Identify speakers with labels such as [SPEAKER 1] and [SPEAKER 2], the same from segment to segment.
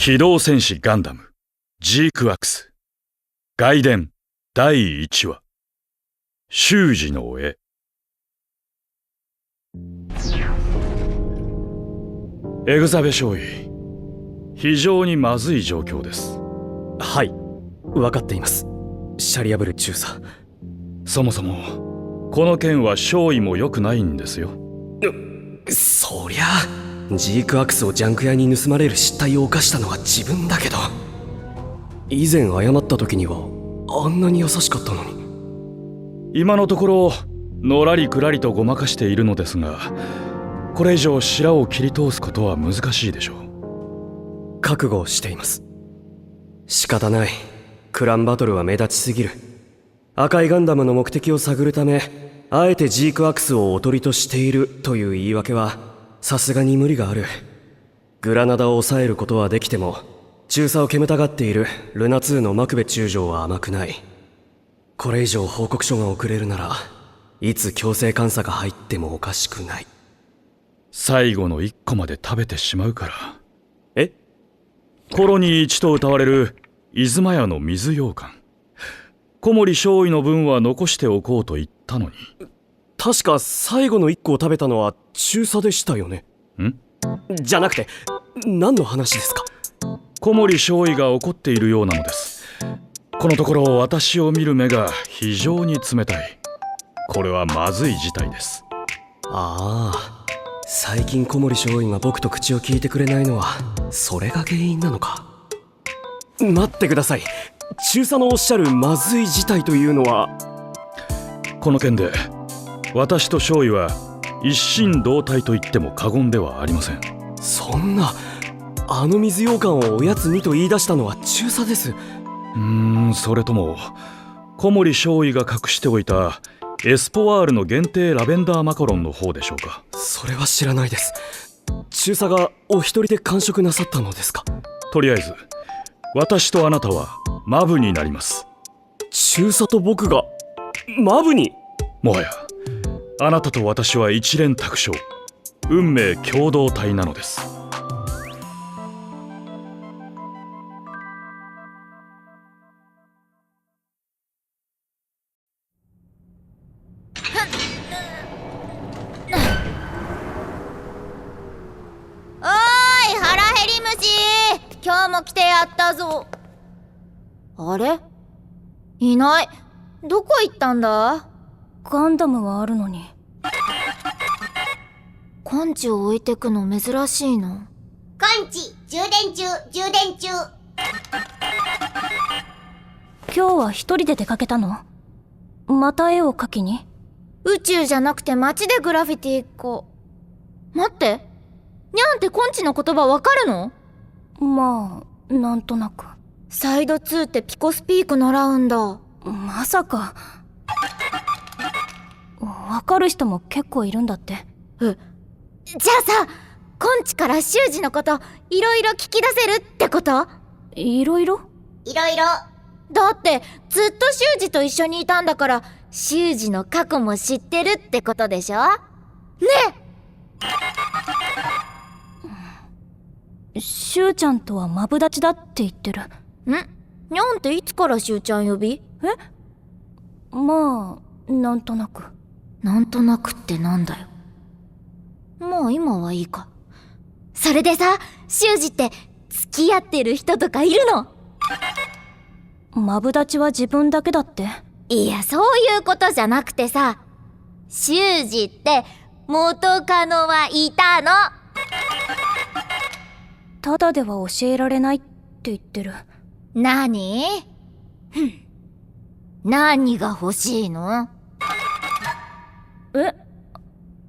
[SPEAKER 1] 機動戦士ガンダムジークワクス外伝第1話修二の絵。エグザベ少尉、非常にまずい状況です。
[SPEAKER 2] はい、分かっています。シャリアブル中佐。
[SPEAKER 1] そもそもこの件は少尉も良くないんですよ。
[SPEAKER 2] そりゃジークワクスをジャンク屋に盗まれる失態を犯したのは自分だけど、以前謝った時にはあんなに優しかったのに。
[SPEAKER 1] 今のところのらりくらりとごまかしているのですが、これ以上白を切り通すことは難しいでしょう。
[SPEAKER 2] 覚悟をしています。仕方ない。クランバトルは目立ちすぎる。赤いガンダムの目的を探るため、あえてジークワクスをおとりとしているという言い訳はさすがに無理がある。グラナダを抑えることはできても、中佐を煙たがっているルナ2のマクベ中将は甘くない。これ以上報告書が遅れるなら、いつ強制監査が入ってもおかしくない。
[SPEAKER 1] 最後の一個まで食べてしまうから。
[SPEAKER 2] え？
[SPEAKER 1] 頃に一と歌われる出雲屋の水羊羹、小森少尉の分は残しておこうと言ったのに。
[SPEAKER 2] 確か最後の一個を食べたのは中佐でしたよね。じゃなくて何の話ですか？
[SPEAKER 1] 小森少尉が怒っているようなのです。このところ私を見る目が非常に冷たい。これはまずい事態です。
[SPEAKER 2] ああ、最近小森少尉が僕と口を聞いてくれないのはそれが原因なのか。待ってください。中佐のおっしゃるまずい事態というのは。
[SPEAKER 1] この件で私と少尉は一心同体と言っても過言ではありません。
[SPEAKER 2] そんな、あの水羊羹をおやつにと言い出したのは中佐です。
[SPEAKER 1] それとも小森少尉が隠しておいたエスポワールの限定ラベンダーマカロンの方でしょうか。
[SPEAKER 2] それは知らないです。中佐がお一人で完食なさったのですか？
[SPEAKER 1] とりあえず私とあなたはマブになります。
[SPEAKER 2] 中佐と僕がマブに？
[SPEAKER 1] もはやあなたと私は一蓮托生、運命共同体なのです。
[SPEAKER 3] おーい、腹減り虫、今日も来てやったぞ。あれ？いない。どこ行ったんだ？
[SPEAKER 4] ガンダムはあるのに。
[SPEAKER 3] 根治を置いてくの珍しいの。
[SPEAKER 5] 根治、充電中。
[SPEAKER 4] 今日は一人で出かけたの？また絵を描きに？
[SPEAKER 3] 宇宙じゃなくて街でグラフィティ行こう。待って、にゃんって根治の言葉わかるの？
[SPEAKER 4] まあ、なんとなく。
[SPEAKER 3] サイド2ってピコスピーク習うんだ。
[SPEAKER 4] まさか。わかる人も結構いるんだって。
[SPEAKER 3] じゃあさ、根治から修二のこといろいろ聞き出せるってこと？
[SPEAKER 4] いろいろ？
[SPEAKER 3] だってずっと修二と一緒にいたんだから、修二の過去も知ってるってことでしょ？ね
[SPEAKER 4] え！しゅうちゃんとはマブダチだって言ってる。
[SPEAKER 3] にゃんっていつからしゅうちゃん呼び？
[SPEAKER 4] まあ、なんとなく。
[SPEAKER 3] なんとなくってなんだよ。もう今はいいか。それでさ、修二って付き合ってる人とかいるの？
[SPEAKER 4] マブダチは自分だけだって。
[SPEAKER 3] いや、そういうことじゃなくてさ、修二って元カノはいたの？
[SPEAKER 4] ただでは教えられないって言ってる。
[SPEAKER 3] 何？何が欲しいの？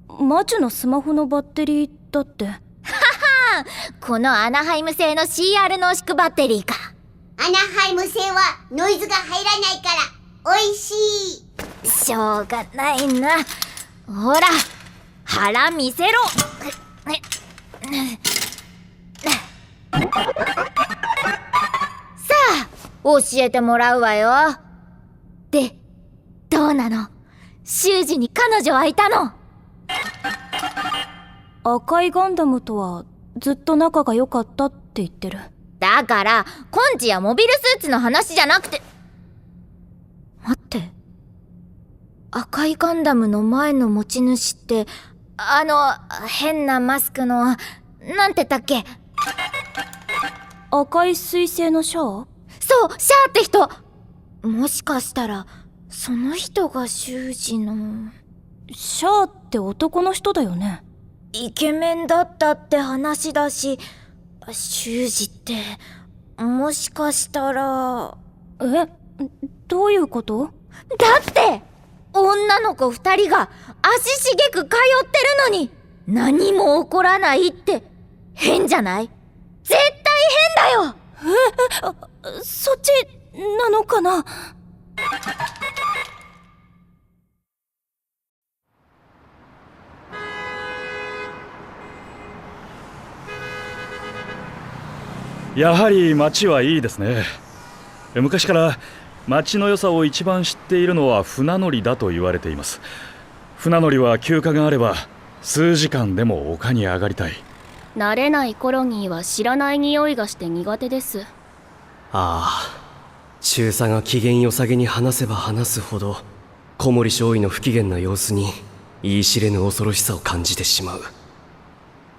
[SPEAKER 4] マジのスマホのバッテリーだって。はは
[SPEAKER 3] このアナハイム製の CR 濃縮バッテリーか。
[SPEAKER 5] アナハイム製はノイズが入らないから美味しい。
[SPEAKER 3] しょうがないな。ほら、腹見せろ。さあ、教えてもらうわよ。で、どうなの？修二に彼女はいたの？
[SPEAKER 4] 赤いガンダムとはずっと仲が良かったって言ってる。
[SPEAKER 3] だからコンチやモビルスーツの話じゃなくて。待って、赤いガンダムの前の持ち主って変なマスクのなんて言ったっけ。
[SPEAKER 4] 赤い彗星のシャア？
[SPEAKER 3] そう、シャアって人。もしかしたらその人が修二の。
[SPEAKER 4] シャアって男の人だよね。
[SPEAKER 3] イケメンだったって話だし、修二ってもしかしたら。
[SPEAKER 4] どういうこと？
[SPEAKER 3] だって女の子2人が足しげく通ってるのに何も起こらないって変じゃない？絶対変だよ。
[SPEAKER 4] そっちなのかな？
[SPEAKER 1] やはり町はいいですね。昔から町の良さを一番知っているのは船乗りだと言われています。船乗りは休暇があれば数時間でも丘に上がりたい。
[SPEAKER 6] 慣れないコロニーは知らない匂いがして苦手です。
[SPEAKER 2] ああ、中佐が機嫌よさげに話せば話すほど小森少尉の不機嫌な様子に言い知れぬ恐ろしさを感じてしまう。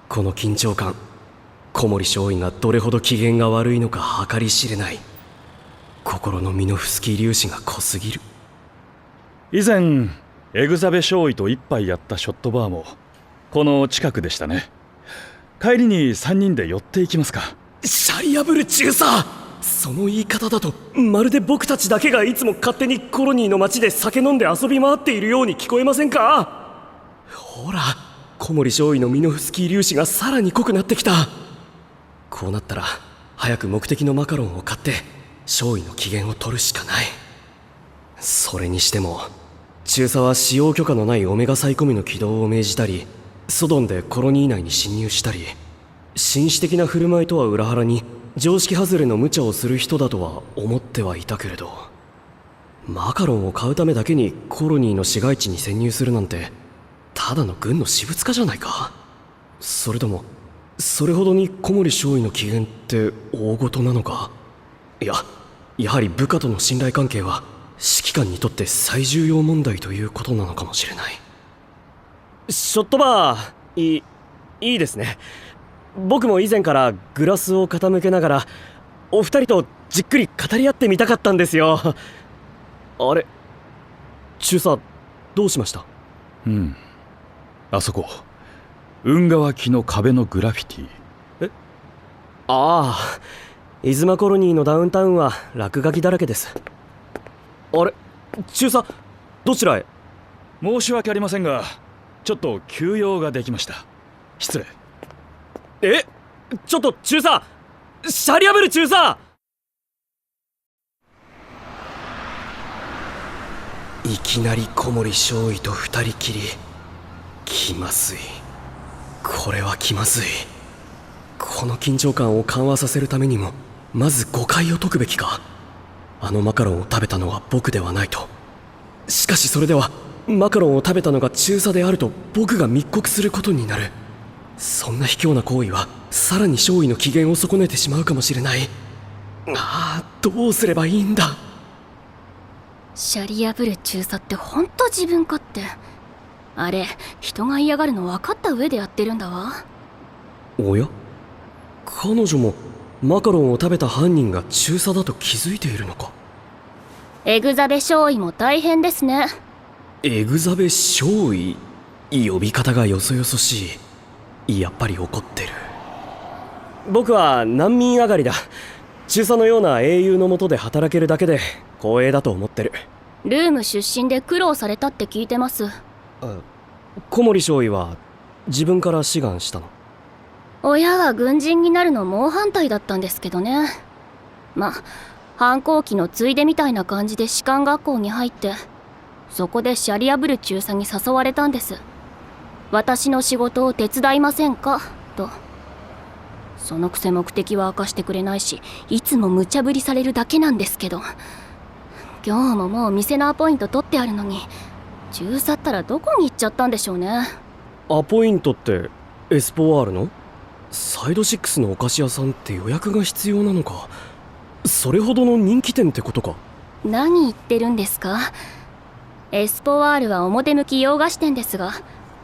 [SPEAKER 2] この緊張感、小森少尉がどれほど機嫌が悪いのか計り知れない。心のミノフスキー粒子が濃すぎる。
[SPEAKER 1] 以前エグザベ少尉と一杯やったショットバーもこの近くでしたね。帰りに3人で寄っていきますか。
[SPEAKER 2] シャリアブル中佐、その言い方だとまるで僕たちだけがいつも勝手にコロニーの街で酒飲んで遊び回っているように聞こえませんか？ほら、小森少尉のミノフスキー粒子がさらに濃くなってきた。こうなったら早く目的のマカロンを買って少尉の機嫌を取るしかない。それにしても中佐は使用許可のないオメガサイコミの起動を命じたり、ソドンでコロニー内に侵入したり、紳士的な振る舞いとは裏腹に常識外れの無茶をする人だとは思ってはいたけれど、マカロンを買うためだけにコロニーの市街地に潜入するなんてただの軍の私物化じゃないか。それともそれほどに小森少尉の機嫌って大事なのか。やはり部下との信頼関係は指揮官にとって最重要問題ということなのかもしれない。ショットバーいいですね。僕も以前からグラスを傾けながらお二人とじっくり語り合ってみたかったんですよ。あれ、中佐どうしました？
[SPEAKER 1] あそこ運河木の壁のグラフィティ。
[SPEAKER 2] ああ、イズマコロニーのダウンタウンは落書きだらけです。あれ、中佐どちらへ？
[SPEAKER 1] 申し訳ありませんがちょっと休養ができました。失礼。
[SPEAKER 2] ちょっと中佐、シャリアブル中佐！いきなり小森少尉と二人きり。気まずい。これは気まずい。この緊張感を緩和させるためにもまず誤解を解くべきか。あのマカロンを食べたのは僕ではないと。しかしそれではマカロンを食べたのが中佐であると僕が密告することになる。そんな卑怯な行為はさらに少尉の機嫌を損ねてしまうかもしれない。どうすればいいんだ。
[SPEAKER 6] シャリ破る中佐ってほんと自分勝手。あれ、人が嫌がるの分かった上でやってるんだわ。
[SPEAKER 2] おや、彼女もマカロンを食べた犯人が中佐だと気づいているのか。
[SPEAKER 6] エグザベ少尉も大変ですね。
[SPEAKER 2] エグザベ少尉？呼び方がよそよそしい。やっぱり怒ってる。僕は難民上がりだ。中佐のような英雄の下で働けるだけで光栄だと思ってる。
[SPEAKER 6] ルーム出身で苦労されたって聞いてます。
[SPEAKER 2] 小森少尉は自分から志願したの？
[SPEAKER 6] 親は軍人になるの猛反対だったんですけどね。反抗期のついでみたいな感じで士官学校に入って、そこでシャリ破る中佐に誘われたんです。私の仕事を手伝いませんかと。そのくせ目的は明かしてくれないし、いつも無茶ぶりされるだけなんですけど、今日ももう店のアポイント取ってあるのに、中佐ったらどこに行っちゃったんでしょうね。
[SPEAKER 2] アポイントってエスポワールの？サイド6のお菓子屋さんって予約が必要なのか。それほどの人気店ってことか。
[SPEAKER 6] 何言ってるんですか？エスポワールは表向き洋菓子店ですが、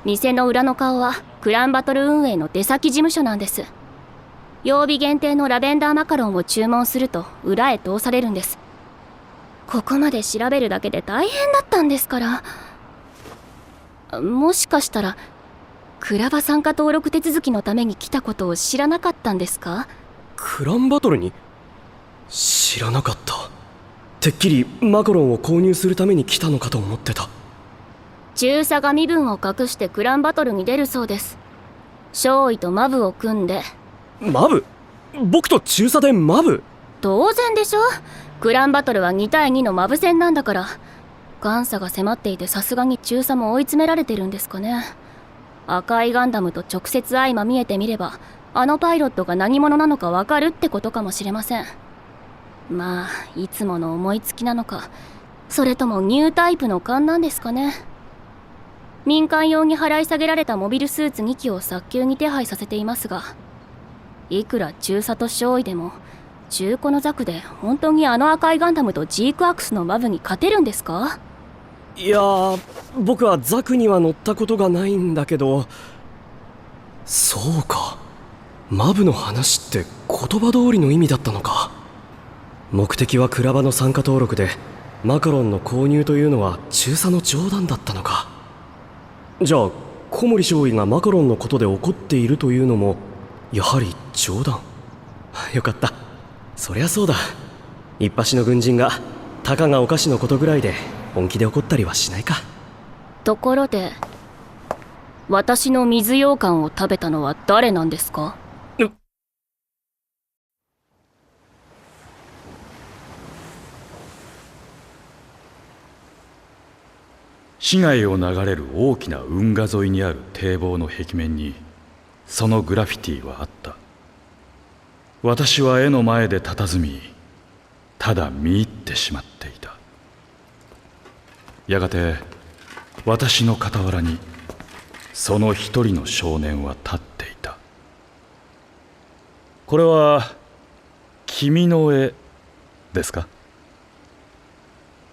[SPEAKER 6] 店の裏の顔はクランバトル運営の出先事務所なんです。曜日限定のラベンダーマカロンを注文すると裏へ通されるんです。ここまで調べるだけで大変だったんですから。もしかしたらクラバ参加登録手続きのために来たことを知らなかったんですか？
[SPEAKER 2] クランバトルに？知らなかった。てっきりマカロンを購入するために来たのかと思ってた。
[SPEAKER 6] 中佐が身分を隠してクランバトルに出るそうです。少尉とマブを組んで。
[SPEAKER 2] マブ？僕と中佐でマブ？
[SPEAKER 6] 当然でしょ。クランバトルは2対2のマブ戦なんだから。監査が迫っていて、さすがに中佐も追い詰められてるんですかね。赤いガンダムと直接相まみえてみれば、あのパイロットが何者なのかわかるってことかもしれません。まあいつもの思いつきなのか、それともニュータイプの勘なんですかね。民間用に払い下げられたモビルスーツ2機を早急に手配させていますが、いくら中佐と少尉でも中古のザクで本当にあの赤いガンダムとジークアクスのマブに勝てるんですか？
[SPEAKER 2] いやー、僕はザクには乗ったことがないんだけど。そうか、マブの話って言葉通りの意味だったのか。目的はクラバの参加登録で、マカロンの購入というのは中佐の冗談だったのか。じゃあ小森少尉がマカロンのことで怒っているというのもやはり冗談。よかった。そりゃそうだ。一発の軍人がたかがお菓子のことぐらいで本気で怒ったりはしないか。
[SPEAKER 6] ところで、私の水羊羹を食べたのは誰なんですか？
[SPEAKER 1] 市街を流れる大きな運河沿いにある堤防の壁面にそのグラフィティはあった。私は絵の前で佇み、ただ見入ってしまっていた。やがて私の傍らにその一人の少年は立っていた。これは君の絵ですか？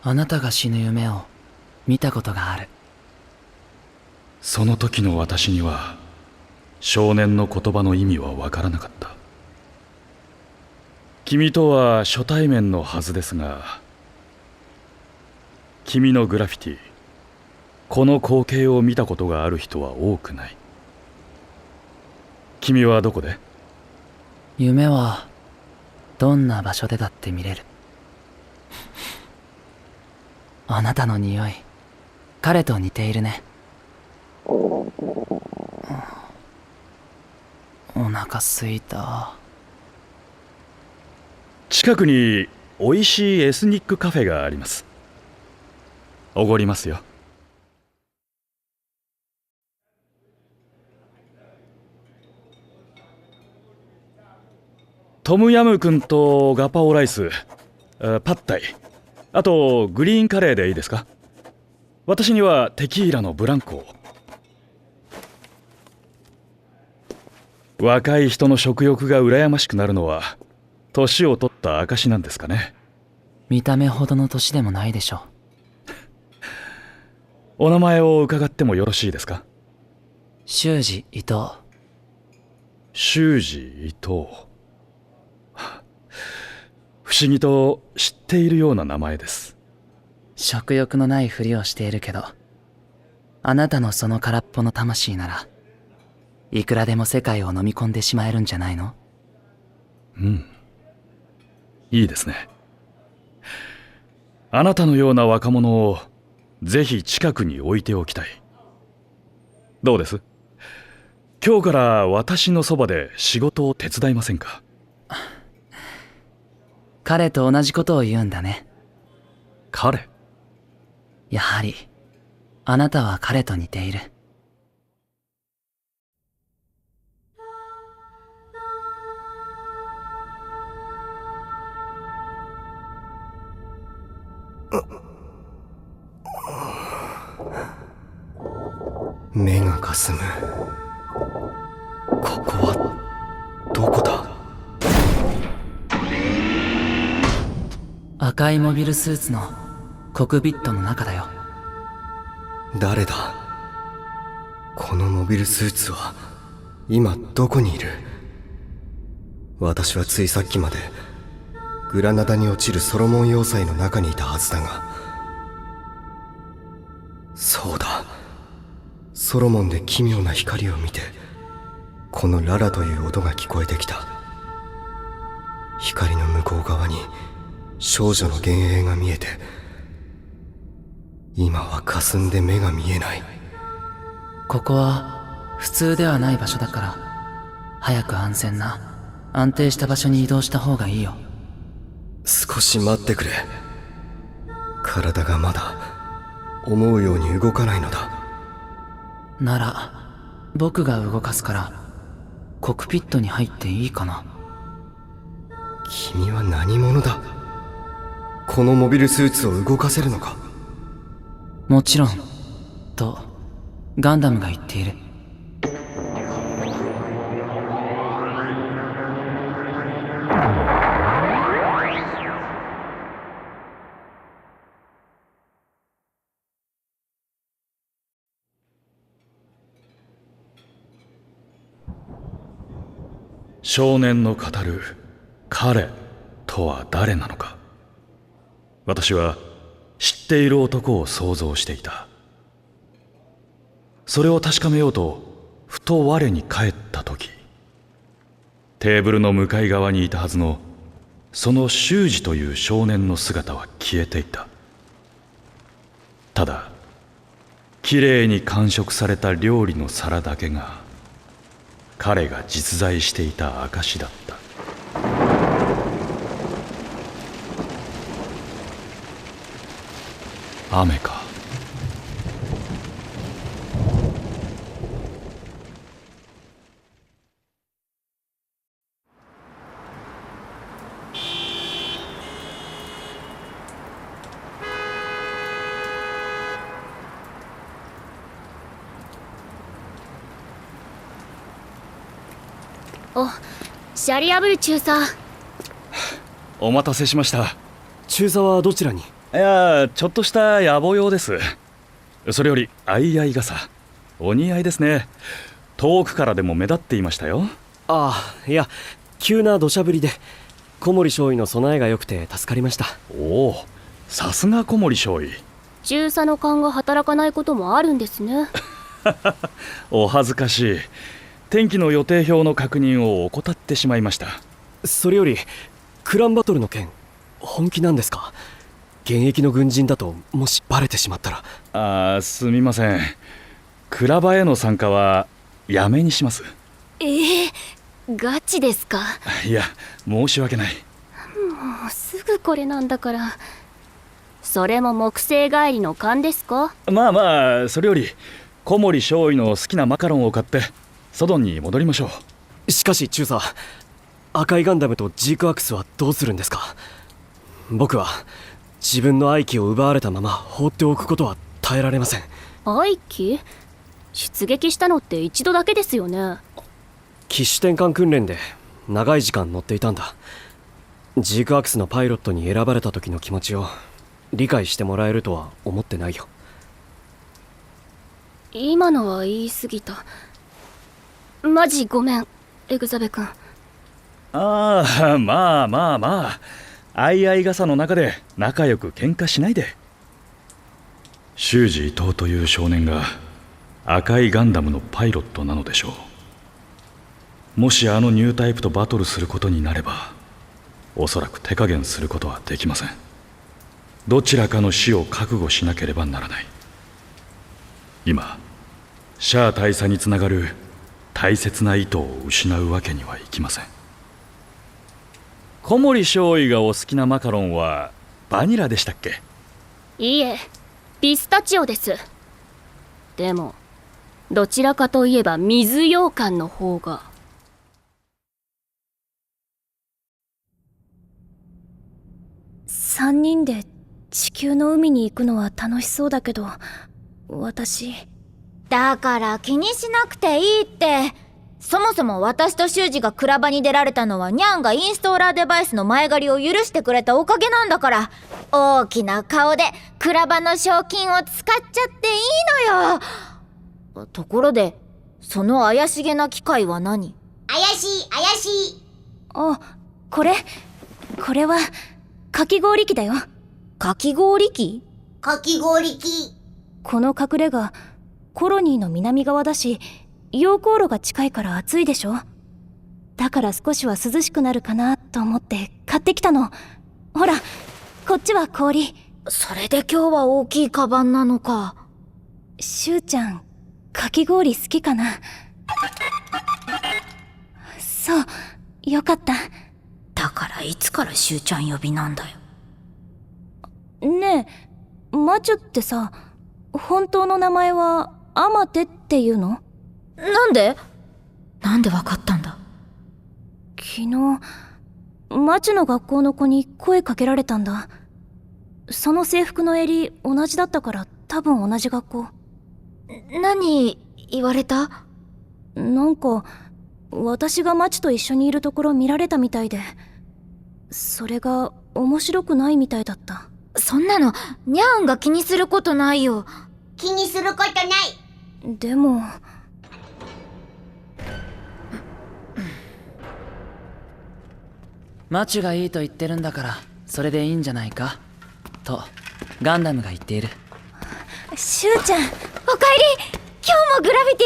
[SPEAKER 7] あなたが死ぬ夢を見たことがある。
[SPEAKER 1] その時の私には少年の言葉の意味は分からなかった。君とは初対面のはずですが、君のグラフィティ、この光景を見たことがある人は多くない。君はどこで？
[SPEAKER 7] 夢はどんな場所でだって見れる。あなたの匂い、彼と似ているね。お腹すいた。
[SPEAKER 1] 近くにおいしいエスニックカフェがあります。おごりますよ。トムヤムクンとガパオライス、パッタイ、あとグリーンカレーでいいですか？私にはテキーラのブランコを。若い人の食欲が羨ましくなるのは年を取った証なんですかね。
[SPEAKER 7] 見た目ほどの年でもないでしょ。
[SPEAKER 1] お名前を伺ってもよろしいですか？
[SPEAKER 7] 修二伊藤。
[SPEAKER 1] 修二伊藤。不思議と知っているような名前です。
[SPEAKER 7] 食欲のないふりをしているけど、あなたのその空っぽの魂ならいくらでも世界を飲み込んでしまえるんじゃないの？
[SPEAKER 1] うん、いいですね。あなたのような若者をぜひ近くに置いておきたい。どうです？今日から私のそばで仕事を手伝いませんか？
[SPEAKER 7] 彼と同じことを言うんだね。
[SPEAKER 1] 彼？
[SPEAKER 7] やはりあなたは彼と似ている。
[SPEAKER 2] 目がかすむ。ここはどこだ？
[SPEAKER 7] 赤いモビルスーツのコックピットの中だよ。
[SPEAKER 2] 誰だ？このモビルスーツは今どこにいる？私はついさっきまでグラナダに落ちるソロモン要塞の中にいたはずだが。そうだ、ソロモンで奇妙な光を見てこのララという音が聞こえてきた。光の向こう側に少女の幻影が見えて、今は霞んで目が見えない。
[SPEAKER 7] ここは普通ではない場所だから、早く安全な安定した場所に移動した方がいいよ。
[SPEAKER 2] 少し待ってくれ。体がまだ思うように動かないのだ。
[SPEAKER 7] なら僕が動かすからコックピットに入っていいかな。
[SPEAKER 2] 君は何者だ？このモビルスーツを動かせるのか？
[SPEAKER 7] もちろんとガンダムが言っている。
[SPEAKER 1] 少年の語る彼とは誰なのか。私は知っている男を想像していた。それを確かめようとふと我に返った時、テーブルの向かい側にいたはずのその修二という少年の姿は消えていた。ただきれいに完食された料理の皿だけが彼が実在していた証だった。雨か。
[SPEAKER 6] お、シャリアブル中佐。
[SPEAKER 1] お待たせしました。
[SPEAKER 2] 中佐はどちらに？
[SPEAKER 1] いや、ちょっとした野暮用です。それより相合い傘お似合いですね。遠くからでも目立っていましたよ。
[SPEAKER 2] ああ、いや、急な土砂降りで小森少尉の備えが良くて助かりました。
[SPEAKER 1] おお、さすが小森少尉。
[SPEAKER 6] 中佐の勘が働かないこともあるんですね。
[SPEAKER 1] お恥ずかしい。天気の予定表の確認を怠ってしまいました。
[SPEAKER 2] それよりクランバトルの件本気なんですか？現役の軍人だともしバレてしまったら。
[SPEAKER 1] すみません。クラバへの参加はやめにします。
[SPEAKER 6] ガチですか？
[SPEAKER 1] いや、申し訳ない。
[SPEAKER 6] もうすぐこれなんだから。それも木星帰りの勘ですか？
[SPEAKER 1] まあまあ、それより小森少尉の好きなマカロンを買ってソドンに戻りましょう。
[SPEAKER 2] しかし中佐、赤いガンダムとジークアクスはどうするんですか？僕は自分の愛機を奪われたまま放っておくことは耐えられません。
[SPEAKER 6] 愛機？出撃したのって一度だけですよね。
[SPEAKER 2] 機種転換訓練で長い時間乗っていたんだ。ジークアクスのパイロットに選ばれた時の気持ちを理解してもらえるとは思ってないよ。
[SPEAKER 6] 今のは言い過ぎた。マジごめん、エグザベ君。
[SPEAKER 1] まあまあまあ、相合い傘の中で仲良く喧嘩しないで。修二伊藤という少年が赤いガンダムのパイロットなのでしょう。もしあのニュータイプとバトルすることになれば、おそらく手加減することはできません。どちらかの死を覚悟しなければならない。今シャア大佐につながる大切な糸を失うわけにはいきません。小森少尉がお好きなマカロンはバニラでしたっけ？
[SPEAKER 6] いいえ、ピスタチオです。でもどちらかといえば水羊羹の方が。
[SPEAKER 4] 3人で地球の海に行くのは楽しそうだけど、私。
[SPEAKER 3] だから気にしなくていいって。そもそも私と修二がクラバに出られたのはニャンがインストーラーデバイスの前借りを許してくれたおかげなんだから、大きな顔でクラバの賞金を使っちゃっていいのよ。ところで、その怪しげな機械は何？
[SPEAKER 5] 怪しい怪しい。
[SPEAKER 4] あ、これはかき氷機だよ。
[SPEAKER 3] かき氷機？
[SPEAKER 5] かき氷機。
[SPEAKER 4] この隠れ家コロニーの南側だし、溶鉱炉が近いから暑いでしょ。だから少しは涼しくなるかなと思って買ってきたの。ほら、こっちは氷。
[SPEAKER 3] それで今日は大きいカバンなのか。
[SPEAKER 4] しゅうちゃん、かき氷好きかな？そう、よかった。
[SPEAKER 3] だからいつからしゅうちゃん呼びなんだよ。
[SPEAKER 4] ねえ、マチュってさ、本当の名前はアマテっていうの？
[SPEAKER 3] なんでわかったんだ？
[SPEAKER 4] 昨日マチュの学校の子に声かけられたんだ。その制服の襟同じだったから多分同じ学校。
[SPEAKER 3] 何言われた？
[SPEAKER 4] なんか私がマチュと一緒にいるところ見られたみたいで、それが面白くないみたいだった。
[SPEAKER 3] そんなのニャンが気にすることないよ。
[SPEAKER 5] 気にすることない。
[SPEAKER 4] でも
[SPEAKER 7] マチュがいいと言ってるんだからそれでいいんじゃないかとガンダムが言っている。
[SPEAKER 4] しゅうちゃん、
[SPEAKER 3] おかえり。今日もグラビテ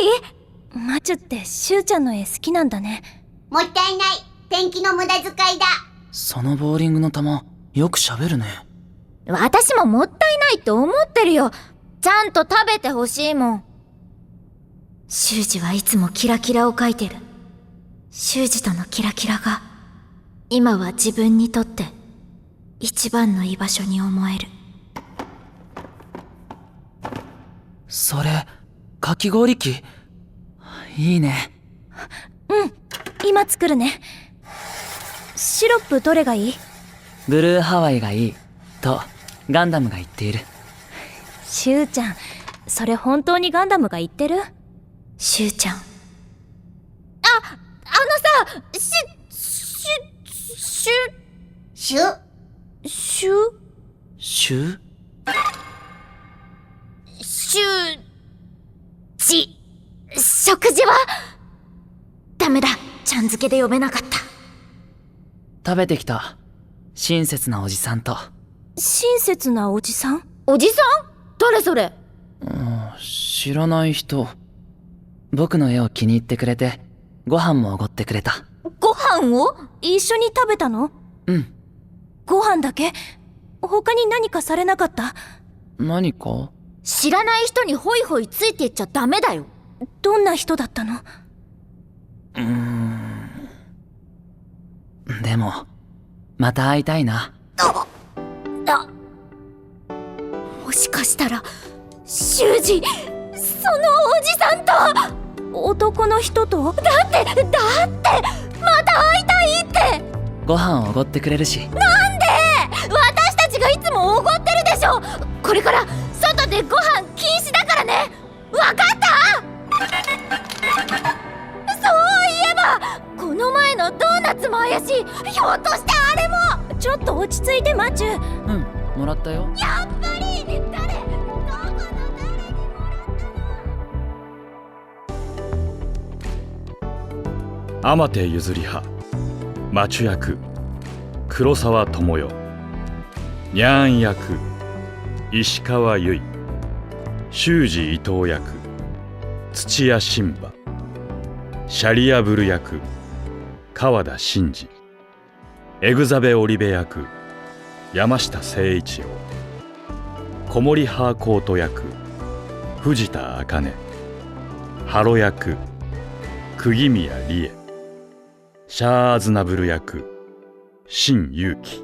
[SPEAKER 3] ィ？
[SPEAKER 4] マチュってしゅうちゃんの絵好きなんだね。
[SPEAKER 5] もったいない。ペンキの無駄遣いだ。
[SPEAKER 7] そのボーリングの球よく喋るね。
[SPEAKER 3] 私ももったいないって思ってるよ。ちゃんと食べてほしいもん。修二はいつもキラキラを描いてる。修二とのキラキラが今は自分にとって一番の居場所に思える。
[SPEAKER 7] それかき氷機いいね。
[SPEAKER 4] うん、今作るね。シロップどれがいい？
[SPEAKER 7] ブルーハワイがいいとガンダムが言っている。
[SPEAKER 4] しゅうちゃん、それ本当にガンダムが言ってる？
[SPEAKER 3] しゅうちゃん。
[SPEAKER 5] シュ
[SPEAKER 3] しゅ食事はダメだ。ちゃん付けで呼べなかった。
[SPEAKER 7] 食べてきた親切なおじさんと。
[SPEAKER 4] 親切なおじさん？
[SPEAKER 3] おじさん？誰それ？
[SPEAKER 7] 知らない人。僕の絵を気に入ってくれてご飯もおごってくれた。
[SPEAKER 3] ご飯を？
[SPEAKER 4] 一緒に食べたの？
[SPEAKER 7] うん。
[SPEAKER 4] ご飯だけ？他に何かされなかった？
[SPEAKER 7] 何か？
[SPEAKER 3] 知らない人にホイホイついていっちゃダメだよ。
[SPEAKER 4] どんな人だったの？
[SPEAKER 7] でもまた会いたいな。
[SPEAKER 3] もしかしたら修二、そのおじさんと。
[SPEAKER 4] 男の人と？
[SPEAKER 3] だってまた会いたいって。
[SPEAKER 7] ご飯をおごってくれるし。
[SPEAKER 3] なんで？私たちがいつもおごってるでしょ。これから外でご飯禁止だからね。わかった？そういえばこの前のドーナツも怪しい。ひょっとしてあれも。
[SPEAKER 4] ちょっと落ち着いてマチュ。
[SPEAKER 7] もらったよ。
[SPEAKER 3] やっぱりどこの誰にもらったの？
[SPEAKER 1] 天手譲り派マチュ役黒沢智代、ニャン役石川由依、修二伊藤役土屋神馬、シャリアブル役川田真司、エグザベオリベ役山下誠一郎、小森ハーコート役藤田茜、ハロ役釘宮理恵、シャアーズナブル役新勇気、